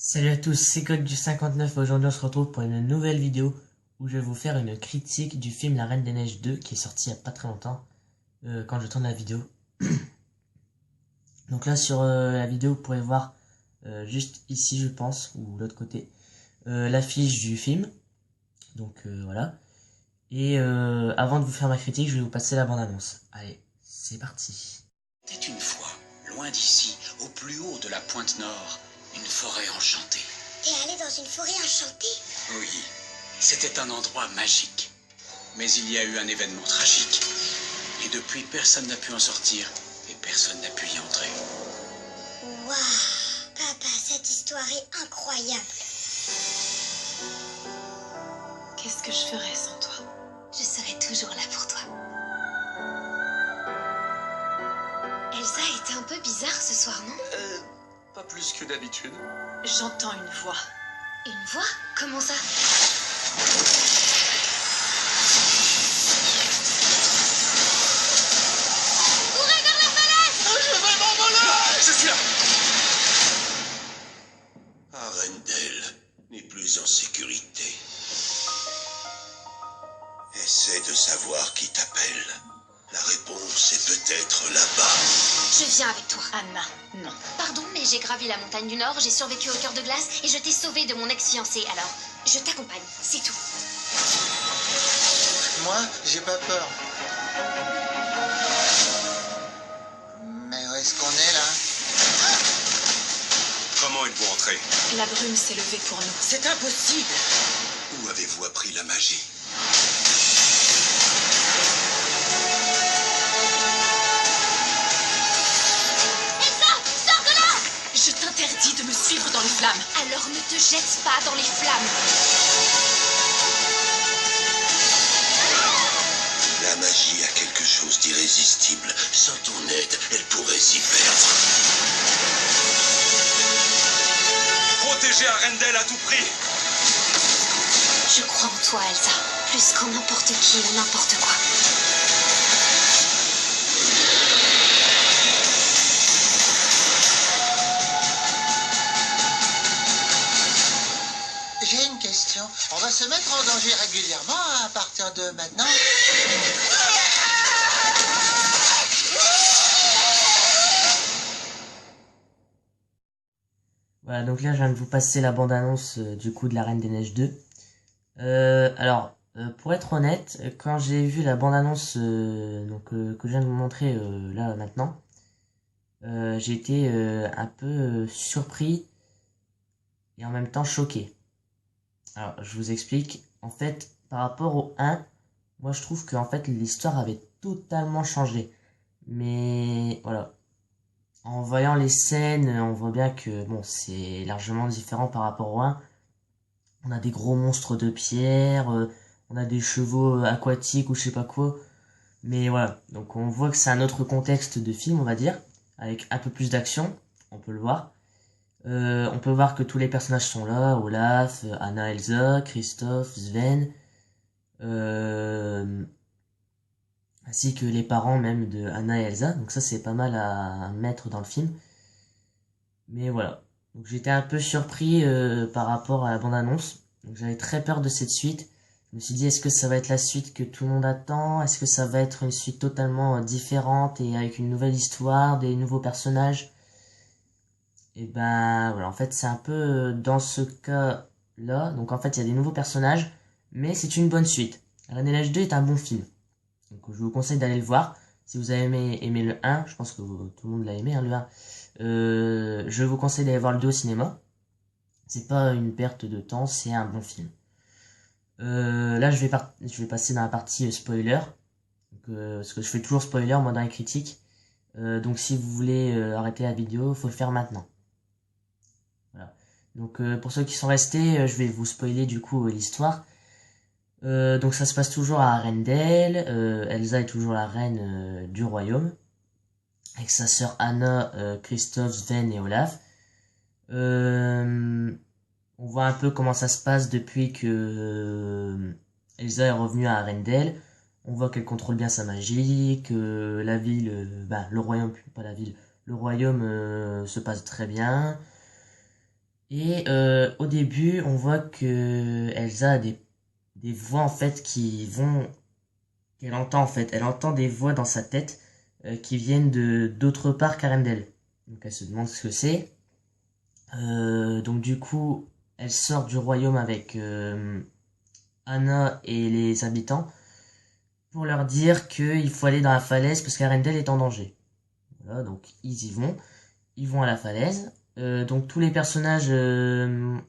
Salut à tous, c'est Code du 59. Aujourd'hui on se retrouve pour une nouvelle vidéo où je vais vous faire une critique du film La Reine des Neiges 2 qui est sorti il n'y a pas très longtemps quand je tourne la vidéo. Donc là sur la vidéo vous pourrez voir juste ici je pense, ou l'autre côté, l'affiche du film. Donc voilà. Et avant de vous faire ma critique, je vais vous passer la bande-annonce. Allez, c'est parti. C'était une fois, loin d'ici, au plus haut de la pointe nord, une forêt enchantée. T'es allé dans une forêt enchantée? Oui, c'était un endroit magique. Mais il y a eu un événement tragique. Et depuis, personne n'a pu en sortir. Et personne n'a pu y entrer. Waouh, papa, cette histoire est incroyable. Qu'est-ce que je ferais sans toi? Je serai toujours là pour toi. Elsa était un peu bizarre ce soir, non? Pas plus que d'habitude. J'entends une voix. Une voix? Comment ça? Courez vers la falaise! Je vais m'envoler! Je suis là! Arendelle n'est plus en sécurité. Essaie de savoir qui t'appelle. La réponse est peut-être là-bas. Je viens avec toi. Anna, non. Pardon, mais j'ai gravi la montagne du Nord, j'ai survécu au cœur de glace et je t'ai sauvé de mon ex-fiancé, alors je t'accompagne, c'est tout. Moi, j'ai pas peur. Mais où est-ce qu'on est là? Comment êtes-vous entré? La brume s'est levée pour nous. C'est impossible. Où avez-vous appris la magie? Elsa, sors de là! Je t'interdis de me suivre dans les flammes. Alors ne te jette pas dans les flammes. La magie a quelque chose d'irrésistible. Sans ton aide, elle pourrait s'y perdre. Protégez Arendelle à tout prix! Je crois en toi, Elsa, plus qu'en n'importe qui ou n'importe quoi. J'ai une question. On va se mettre en danger régulièrement à partir de maintenant? Voilà, donc là je viens de vous passer la bande-annonce du coup de La Reine des Neiges 2. Pour être honnête, quand j'ai vu la bande-annonce que je viens de vous montrer là maintenant, j'ai été un peu surpris et en même temps choqué. Alors je vous explique. En fait, par rapport au 1, moi je trouve que en fait l'histoire avait totalement changé. Mais voilà. En voyant les scènes, on voit bien que bon, c'est largement différent par rapport au 1. On a des gros monstres de pierre, on a des chevaux aquatiques ou je sais pas quoi. Mais voilà, donc on voit que c'est un autre contexte de film, on va dire, avec un peu plus d'action, on peut le voir. On peut voir que tous les personnages sont là, Olaf, Anna, Elsa, Christophe, Sven, ainsi que les parents même de Anna et Elsa. Donc ça c'est pas mal à mettre dans le film. Mais voilà. Donc j'étais un peu surpris par rapport à la bande-annonce. Donc j'avais très peur de cette suite. Je me suis dit, est-ce que ça va être la suite que tout le monde attend? Est-ce que ça va être une suite totalement différente et avec une nouvelle histoire, des nouveaux personnages? Et ben voilà, en fait c'est un peu dans ce cas-là. Donc en fait il y a des nouveaux personnages, mais c'est une bonne suite. La Reine des Neiges 2 est un bon film. Donc je vous conseille d'aller le voir. Si vous avez aimé le 1, je pense que tout le monde l'a aimé, hein, le 1. Je vous conseille d'aller voir le 2 au cinéma. C'est pas une perte de temps, c'est un bon film. Là, je vais passer dans la partie spoiler. Donc, parce que je fais toujours spoiler, moi, dans les critiques. Donc, si vous voulez arrêter la vidéo, faut le faire maintenant. Voilà. Donc, pour ceux qui sont restés, je vais vous spoiler, du coup, l'histoire. Donc, ça se passe toujours à Arendelle. Elsa est toujours la reine du royaume. Avec sa sœur Anna, Christophe, Sven et Olaf. On voit un peu comment ça se passe depuis que Elsa est revenue à Arendelle. On voit qu'elle contrôle bien sa magie, que la ville, le royaume, pas la ville, le royaume se passe très bien. Et au début, on voit que Elsa a des voix en fait qu'elle entend en fait. Elle entend des voix dans sa tête qui viennent de d'autre part qu'Arendelle. Donc elle se demande ce que c'est. Donc du coup, elle sort du royaume avec Anna et les habitants pour leur dire qu'il faut aller dans la falaise parce qu'Arendelle est en danger. Voilà, donc ils y vont. Ils vont à la falaise. Donc tous les personnages, que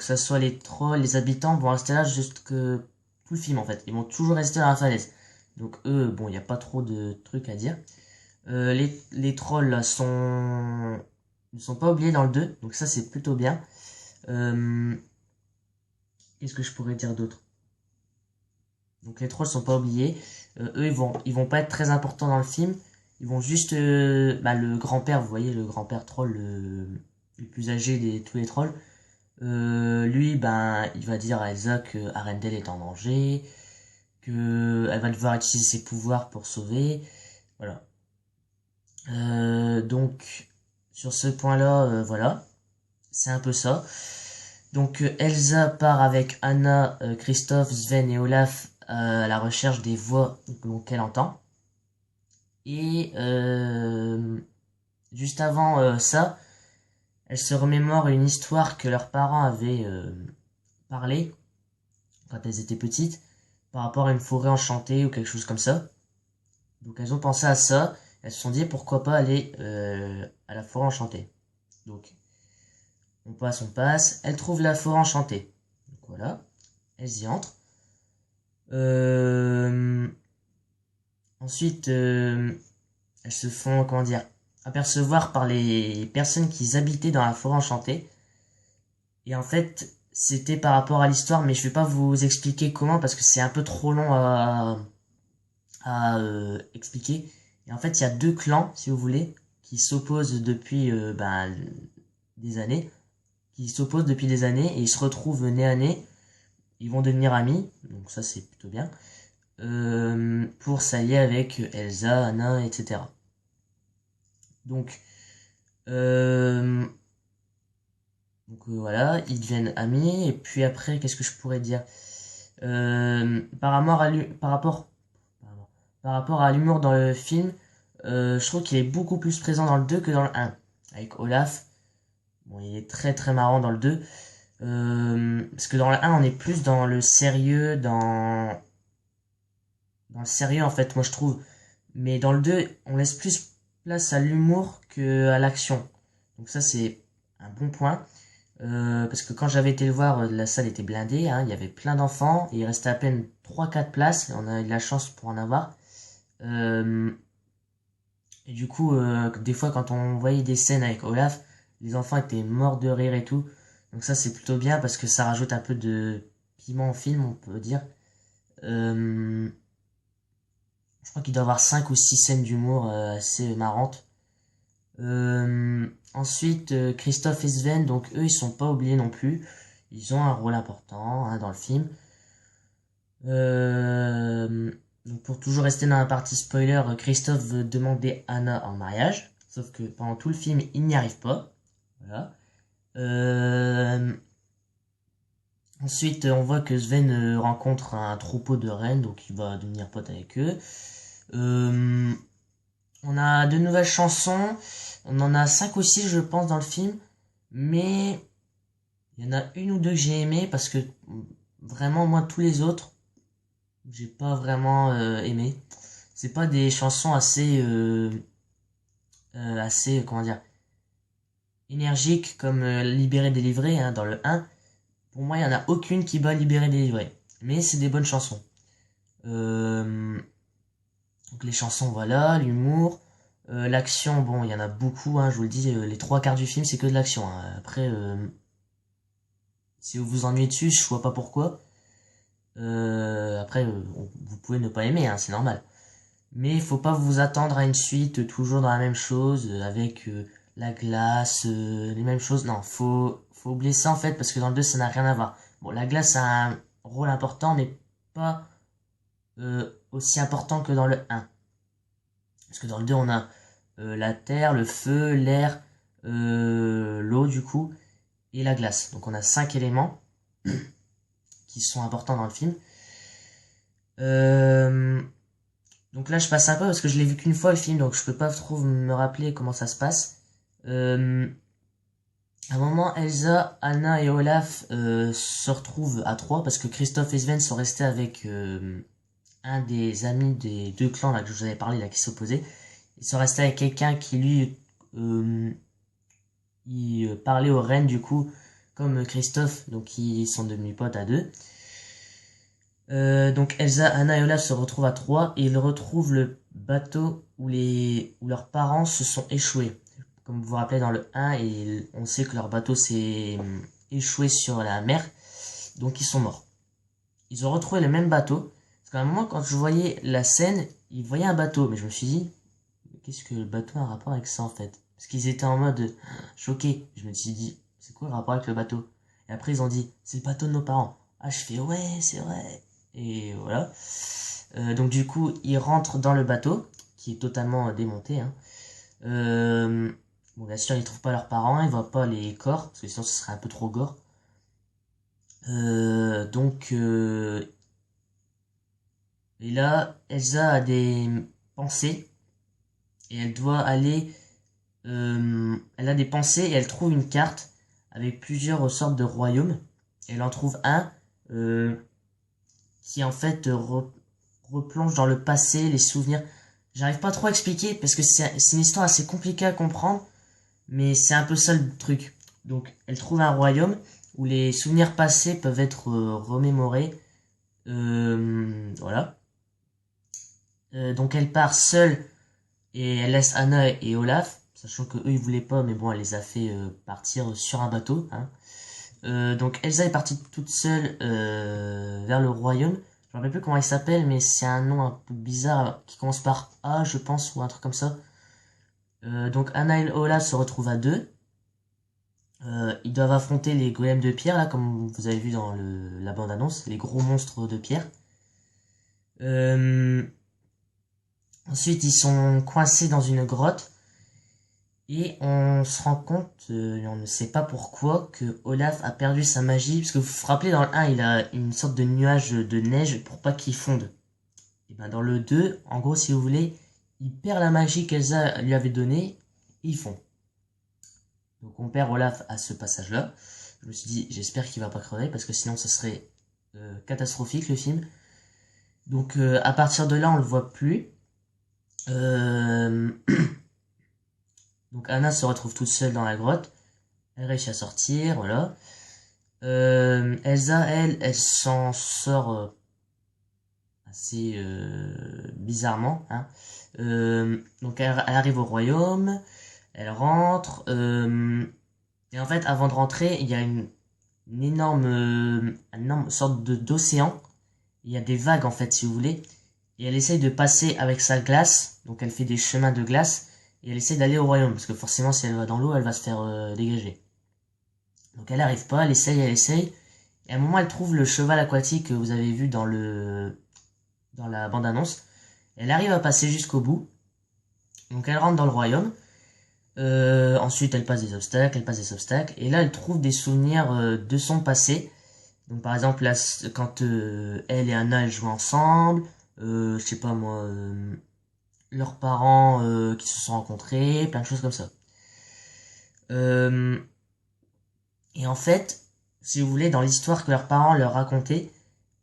ça soit les trolls, les habitants, vont rester là jusque tout le film en fait. Ils vont toujours rester dans la falaise. Donc eux, bon, il n'y a pas trop de trucs à dire. Les trolls là, ne sont pas oubliés dans le 2, donc ça c'est plutôt bien. Euh, Qu'est-ce que je pourrais dire d'autre? Donc les trolls sont pas oubliés. Eux ils vont pas être très importants dans le film. Ils vont juste le grand-père, vous voyez le grand-père troll le plus âgé de tous les trolls. Lui ben il va dire à Elsa que Arendelle est en danger, que elle va devoir utiliser ses pouvoirs pour sauver. Voilà. Donc sur ce point-là, voilà, c'est un peu ça. Donc Elsa part avec Anna, Christophe, Sven et Olaf à la recherche des voix qu'elle entend. Et juste avant ça, elle se remémore une histoire que leurs parents avaient parlé quand elles étaient petites par rapport à une forêt enchantée ou quelque chose comme ça. Donc elles ont pensé à ça, elles se sont dit pourquoi pas aller à la forêt enchantée. Donc on passe, elles trouvent la forêt enchantée. Donc voilà, elles y entrent. Euh, Ensuite, elles se font, comment dire, apercevoir par les personnes qui habitaient dans la forêt enchantée. Et en fait, c'était par rapport à l'histoire, mais je vais pas vous expliquer comment parce que c'est un peu trop long à expliquer. Et en fait, il y a deux clans, si vous voulez, qui s'opposent depuis des années, et ils se retrouvent nez à nez. Ils vont devenir amis, donc ça c'est plutôt bien. Pour s'allier avec Elsa, Anna, etc. Donc, euh, voilà, ils deviennent amis. Et puis après, qu'est-ce que je pourrais dire? Par rapport, pardon, par rapport à l'humour dans le film, je trouve qu'il est beaucoup plus présent dans le 2 que dans le 1. Avec Olaf, bon, il est très très marrant dans le 2. Parce que dans le 1, on est plus dans le sérieux, dans le sérieux en fait, moi je trouve. Mais dans le 2, on laisse plus place à l'humour que à l'action. Donc ça c'est un bon point. Parce que quand j'avais été le voir, la salle était blindée, hein, il y avait plein d'enfants, et il restait à peine 3-4 places, et on a eu de la chance pour en avoir. Euh, et du coup, des fois quand on voyait des scènes avec Olaf, les enfants étaient morts de rire et tout. Donc ça c'est plutôt bien parce que ça rajoute un peu de piment au film, on peut dire. Euh, je crois qu'il doit y avoir 5 ou 6 scènes d'humour assez marrantes. Ensuite, Christophe et Sven, donc eux, ils sont pas oubliés non plus. Ils ont un rôle important hein, dans le film. Euh, donc pour toujours rester dans la partie spoiler, Christophe veut demander Anna en mariage. Sauf que pendant tout le film, il n'y arrive pas. Voilà. Euh, Ensuite, on voit que Sven rencontre un troupeau de rennes, donc il va devenir pote avec eux. Euh, on a de nouvelles chansons. On en a 5 ou 6 je pense dans le film. Mais il y en a une ou deux que j'ai aimé parce que vraiment moi tous les autres j'ai pas vraiment aimé. C'est pas des chansons assez comment dire énergiques comme Libéré délivré hein, dans le 1. Pour moi il y en a aucune qui bat Libéré délivré. Mais c'est des bonnes chansons. Euh, donc les chansons voilà, l'humour. L'action, bon, il y en a beaucoup, hein, je vous le dis, les trois quarts du film, c'est que de l'action. Hein. Après, si vous vous ennuyez dessus, je vois pas pourquoi. Après, vous pouvez ne pas aimer, hein, c'est normal. Mais il faut pas vous attendre à une suite toujours dans la même chose, avec la glace, les mêmes choses. Non, faut oublier ça en fait, parce que dans le 2 ça n'a rien à voir. Bon, la glace a un rôle important, mais pas aussi important que dans le 1. Parce que dans le 2 on a la terre, le feu, l'air, l'eau du coup. et la glace. Donc on a 5 éléments qui sont importants dans le film. Donc là je passe un peu parce que je l'ai vu qu'une fois le film, donc je peux pas trop me rappeler comment ça se passe. À un moment, Elsa, Anna et Olaf se retrouvent à 3 parce que Christophe et Sven sont restés avec un des amis des 2 clans là que je vous avais parlé là qui s'opposaient. Ils sont restés avec quelqu'un qui lui il parlait aux reines du coup comme Christophe, donc ils sont devenus potes à 2. Donc Elsa, Anna et Olaf se retrouvent à 3 et ils retrouvent le bateau où leurs parents se sont échoués. Comme vous vous rappelez dans le 1, et on sait que leur bateau s'est échoué sur la mer, donc ils sont morts. Ils ont retrouvé le même bateau, parce qu'à un moment quand je voyais la scène, ils voyaient un bateau, mais je me suis dit, qu'est-ce que le bateau a un rapport avec ça en fait? Parce qu'ils étaient en mode choqués, je me suis dit, c'est quoi le rapport avec le bateau? Et après ils ont dit, c'est le bateau de nos parents. Ah je fais, ouais c'est vrai. Et voilà. Donc du coup, ils rentrent dans le bateau, qui est totalement démonté, hein. Bon, bien sûr, ils trouvent pas leurs parents, ils voient pas les corps, parce que sinon ce serait un peu trop gore. Et là, Elsa a des pensées, et elle doit aller... elle a des pensées, et elle trouve une carte avec plusieurs sortes de royaumes. Elle en trouve un qui en fait replonge dans le passé, les souvenirs. J'arrive pas trop à expliquer, parce que c'est une histoire assez compliquée à comprendre. Mais c'est un peu ça le truc. Donc, elle trouve un royaume où les souvenirs passés peuvent être remémorés. Voilà. Donc, elle part seule et elle laisse Anna et Olaf, sachant que eux ils voulaient pas, mais bon, elle les a fait partir sur un bateau. Hein. Donc, Elsa est partie toute seule vers le royaume. Je me rappelle plus comment il s'appelle, mais c'est un nom un peu bizarre qui commence par A, je pense, ou un truc comme ça. Donc Anna et Olaf se retrouvent à 2. Ils doivent affronter les golems de pierre, là, comme vous avez vu dans la bande-annonce, les gros monstres de pierre. Ensuite, ils sont coincés dans une grotte. Et on se rend compte, on ne sait pas pourquoi, que Olaf a perdu sa magie. Parce que vous vous rappelez, dans le 1, il a une sorte de nuage de neige pour pas qu'il fonde. Et ben dans le 2, en gros, si vous voulez, il perd la magie qu'Elsa lui avait donnée, et ils font. Donc on perd Olaf à ce passage-là. Je me suis dit, j'espère qu'il va pas crever, parce que sinon ce serait catastrophique le film. Donc à partir de là, on le voit plus. Donc Anna se retrouve toute seule dans la grotte. Elle réussit à sortir, voilà. Elsa, elle s'en sort assez bizarrement. Hein. Donc elle arrive au royaume, elle rentre, et en fait avant de rentrer il y a une énorme sorte d'océan, il y a des vagues en fait si vous voulez, et elle essaye de passer avec sa glace, donc elle fait des chemins de glace, et elle essaye d'aller au royaume, parce que forcément si elle va dans l'eau elle va se faire dégager. Donc elle arrive pas, elle essaye, et à un moment elle trouve le cheval aquatique que vous avez vu dans la bande-annonce. Elle arrive à passer jusqu'au bout. Donc elle rentre dans le royaume. Ensuite elle passe des obstacles, et là elle trouve des souvenirs de son passé. Donc par exemple là, quand elle et Anna elles jouent ensemble, je sais pas moi, leurs parents qui se sont rencontrés, plein de choses comme ça. Et en fait, si vous voulez, dans l'histoire que leurs parents leur racontaient,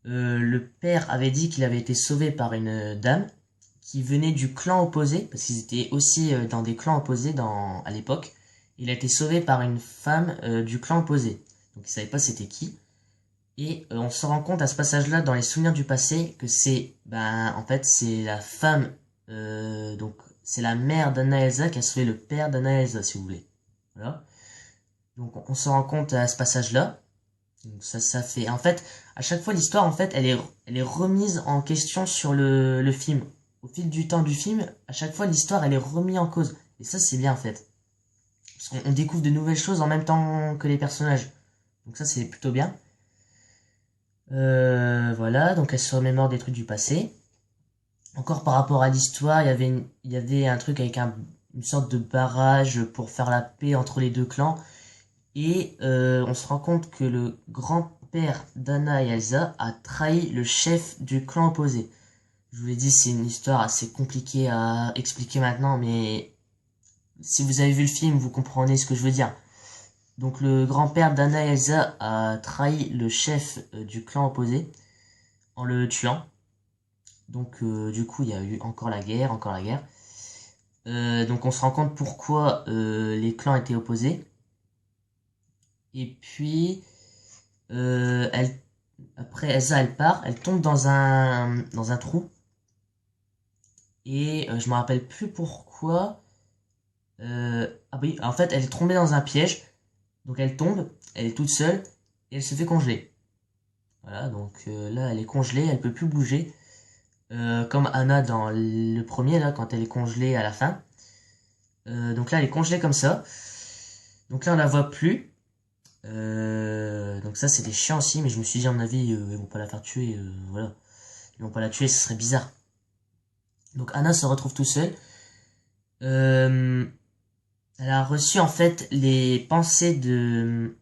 le père avait dit qu'il avait été sauvé par une dame qui venait du clan opposé, parce qu'ils étaient aussi dans des clans opposés à l'époque. Il a été sauvé par une femme du clan opposé. Donc il savait pas c'était qui. Et on se rend compte à ce passage-là, dans les souvenirs du passé, que c'est, en fait, c'est la femme, donc c'est la mère d'Anna Elsa qui a sauvé le père d'Anna Elsa, si vous voulez. Voilà. Donc on se rend compte à ce passage-là. Donc ça fait, en fait, à chaque fois l'histoire, en fait, elle est remise en question sur le film. Au fil du temps du film, à chaque fois l'histoire, elle est remise en cause. Et ça, c'est bien en fait. Parce qu'on découvre de nouvelles choses en même temps que les personnages. Donc ça, c'est plutôt bien. Voilà, donc elle se remémore des trucs du passé. Encore par rapport à l'histoire, il y avait un truc avec une sorte de barrage pour faire la paix entre les 2 clans. Et on se rend compte que le grand-père d'Anna et Elsa a trahi le chef du clan opposé. Je vous l'ai dit, c'est une histoire assez compliquée à expliquer maintenant, mais si vous avez vu le film, vous comprenez ce que je veux dire. Donc le grand-père d'Anna et Elsa a trahi le chef du clan opposé en le tuant. Donc du coup, il y a eu encore la guerre, encore la guerre. Donc on se rend compte pourquoi les clans étaient opposés. Et puis, après Elsa, elle part, elle tombe dans un trou. Et je me rappelle plus pourquoi. Ah oui, en fait, elle est tombée dans un piège. Donc elle tombe, elle est toute seule et elle se fait congeler. Voilà, donc là, elle est congelée, elle peut plus bouger. Comme Anna dans le premier, là, quand elle est congelée à la fin. Donc là, elle est congelée comme ça. Donc là, on la voit plus. Donc ça, c'était chiant aussi, mais je me suis dit, à mon avis, ils vont pas la faire tuer. Voilà. Ils vont pas la tuer, ce serait bizarre. Donc Anna se retrouve tout seule. Elle a reçu en fait les pensées de...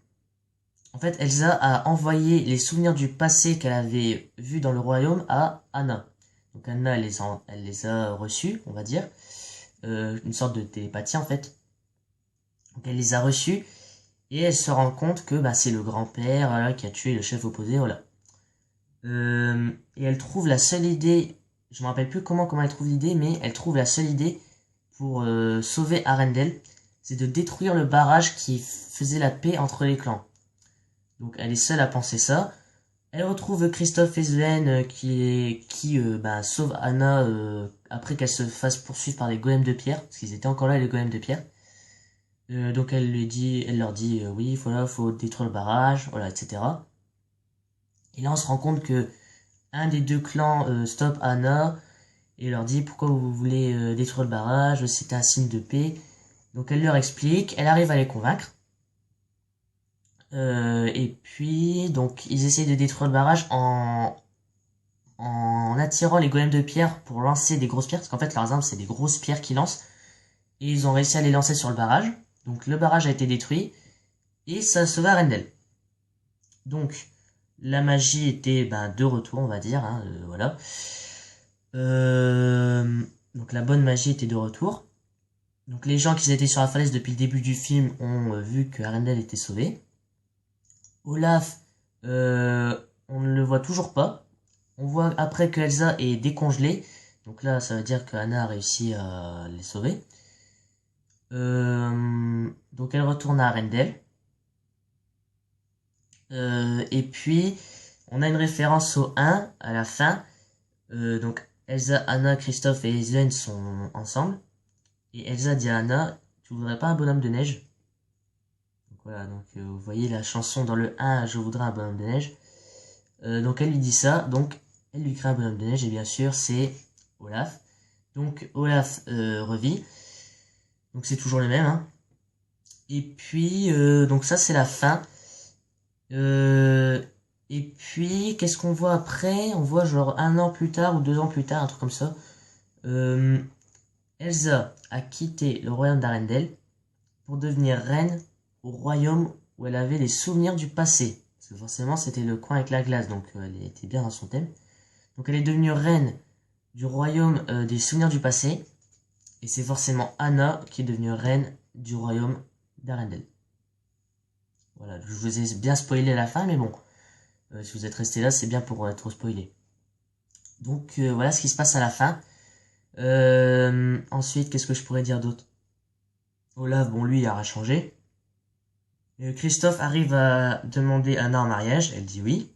En fait, Elsa a envoyé les souvenirs du passé qu'elle avait vus dans le royaume à Anna. Donc Anna, elle les a reçus, on va dire. Une sorte de télépathie en fait. Donc elle les a reçus et elle se rend compte que bah, c'est le grand-père voilà, qui a tué le chef opposé, voilà. Et elle trouve la seule idée, je me rappelle plus comment elle trouve l'idée, mais elle trouve la seule idée pour sauver Arendelle, c'est de détruire le barrage qui faisait la paix entre les clans. Donc elle est seule à penser ça. Elle retrouve Christophe et Sven qui bah, sauve Anna après qu'elle se fasse poursuivre par les golems de pierre, parce qu'ils étaient encore là les golems de pierre. Donc elle leur dit oui, voilà, faut détruire le barrage, voilà, etc. Et là on se rend compte que un des deux clans stoppe Anna et leur dit pourquoi vous voulez détruire le barrage, c'est un signe de paix. Donc elle leur explique, elle arrive à les convaincre. Et puis donc ils essayent de détruire le barrage en attirant les golems de pierre pour lancer des grosses pierres, parce qu'en fait leurs armes c'est des grosses pierres qu'ils lancent. Et ils ont réussi à les lancer sur le barrage. Donc le barrage a été détruit et ça a sauvé Arendelle. Donc la magie était de retour, on va dire, hein, voilà. Donc la bonne magie était de retour. Donc les gens qui étaient sur la falaise depuis le début du film ont vu que Arendelle était sauvée. Olaf, on ne le voit toujours pas. On voit après que Elsa est décongelée. Donc là, ça veut dire que Anna a réussi à les sauver. Donc elle retourne à Arendelle. Et puis, on a une référence au 1 à la fin. Donc Elsa, Anna, Christophe et Sven sont ensemble. Et Elsa dit à Anna, tu voudrais pas un bonhomme de neige? Donc voilà, donc vous voyez la chanson dans le 1, je voudrais un bonhomme de neige. Donc elle lui dit ça, donc elle lui crée un bonhomme de neige, et bien sûr c'est Olaf. Donc Olaf revit. Donc c'est toujours le même, hein. Et puis, donc ça c'est la fin. Et puis, qu'est-ce qu'on voit après? On voit genre 1 an plus tard ou 2 ans plus tard, un truc comme ça. Elsa a quitté le royaume d'Arendelle pour devenir reine au royaume où elle avait les souvenirs du passé. Parce que forcément, c'était le coin avec la glace, donc elle était bien dans son thème. Donc elle est devenue reine du royaume des souvenirs du passé. Et c'est forcément Anna qui est devenue reine du royaume d'Arendelle. Voilà, je vous ai bien spoilé la fin, mais bon. Si vous êtes resté là, c'est bien pour être spoilé. Donc voilà ce qui se passe à la fin. Ensuite, qu'est-ce que je pourrais dire d'autre? Olaf, bon lui, il aura changé. Christophe arrive à demander Anna en mariage, elle dit oui.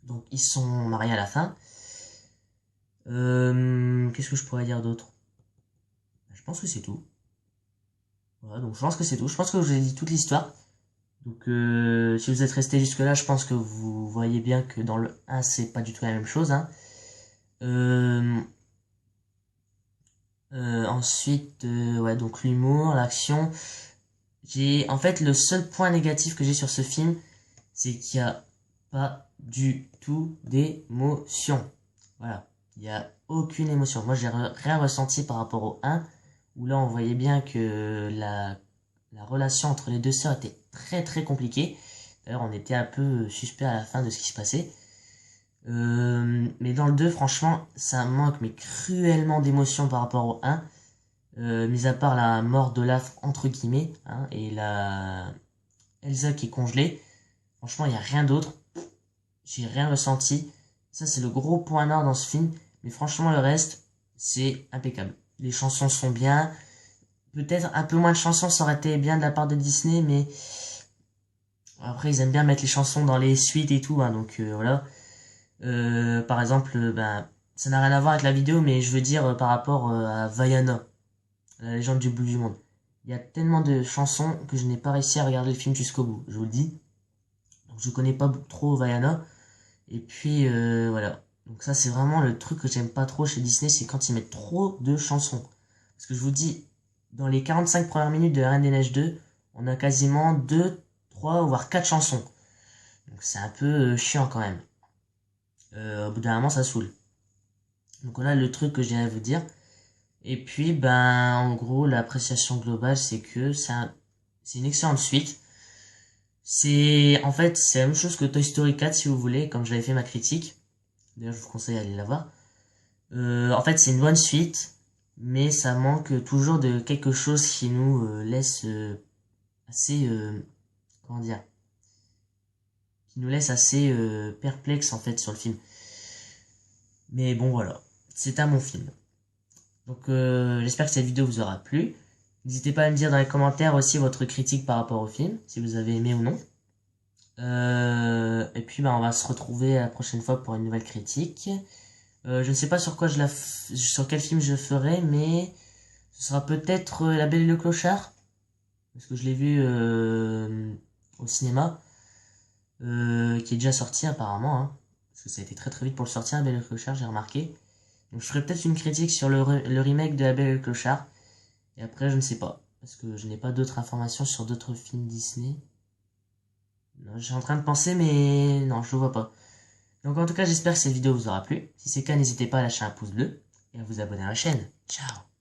Donc ils sont mariés à la fin. Qu'est-ce que je pourrais dire d'autre? Je pense que c'est tout. Voilà, donc je pense que c'est tout. Je pense que je vous ai dit toute l'histoire. Donc si vous êtes resté jusque là, je pense que vous voyez bien que dans le 1 c'est pas du tout la même chose, hein. Ensuite ouais, donc l'humour, l'action. En fait le seul point négatif que j'ai sur ce film, c'est qu'il n'y a pas du tout d'émotion. Voilà, il n'y a aucune émotion. Moi j'ai rien ressenti par rapport au 1 où là on voyait bien que la relation entre les deux sœurs était très très compliquée. D'ailleurs, on était un peu suspect à la fin de ce qui se passait. Mais dans le 2, franchement, ça manque mais cruellement d'émotion par rapport au 1. Mis à part la mort d'Olaf entre guillemets, hein, et la Elsa qui est congelée. Franchement, il n'y a rien d'autre. J'ai rien ressenti. Ça, c'est le gros point noir dans ce film. Mais franchement, le reste, c'est impeccable. Les chansons sont bien. Peut-être un peu moins de chansons, ça aurait été bien de la part de Disney, mais après, ils aiment bien mettre les chansons dans les suites et tout, hein, donc voilà. Par exemple, ben, ça n'a rien à voir avec la vidéo, mais je veux dire par rapport à Vaiana, la légende du bout du monde. Il y a tellement de chansons que je n'ai pas réussi à regarder le film jusqu'au bout, je vous le dis. Donc je connais pas trop Vaiana. Et puis voilà. Donc ça c'est vraiment le truc que j'aime pas trop chez Disney, c'est quand ils mettent trop de chansons. Parce que je vous dis, dans les 45 premières minutes de La Reine des Neiges 2, on a quasiment 2, 3, voire 4 chansons. Donc c'est un peu chiant quand même. Au bout d'un moment ça saoule. Donc voilà le truc que j'ai à vous dire. Et puis ben en gros l'appréciation globale c'est que c'est une excellente suite. En fait c'est la même chose que Toy Story 4 si vous voulez, comme j'avais fait ma critique. D'ailleurs je vous conseille d'aller la voir. En fait c'est une bonne suite, mais ça manque toujours de quelque chose qui nous laisse assez comment dire, qui nous laisse assez perplexe en fait sur le film. Mais bon voilà, c'est un bon film. Donc j'espère que cette vidéo vous aura plu. N'hésitez pas à me dire dans les commentaires aussi votre critique par rapport au film, si vous avez aimé ou non. Et puis on va se retrouver la prochaine fois pour une nouvelle critique. Je ne sais pas sur quel film je ferai, mais ce sera peut-être La Belle et le Clochard, parce que je l'ai vu au cinéma, qui est déjà sorti apparemment, hein, parce que ça a été très très vite pour le sortir, La Belle et le Clochard, j'ai remarqué. Donc je ferai peut-être une critique sur le remake de La Belle et le Clochard, et après je ne sais pas, parce que je n'ai pas d'autres informations sur d'autres films Disney. Je suis en train de penser, mais non, je le vois pas. Donc en tout cas, j'espère que cette vidéo vous aura plu. Si c'est le cas, n'hésitez pas à lâcher un pouce bleu et à vous abonner à la chaîne. Ciao!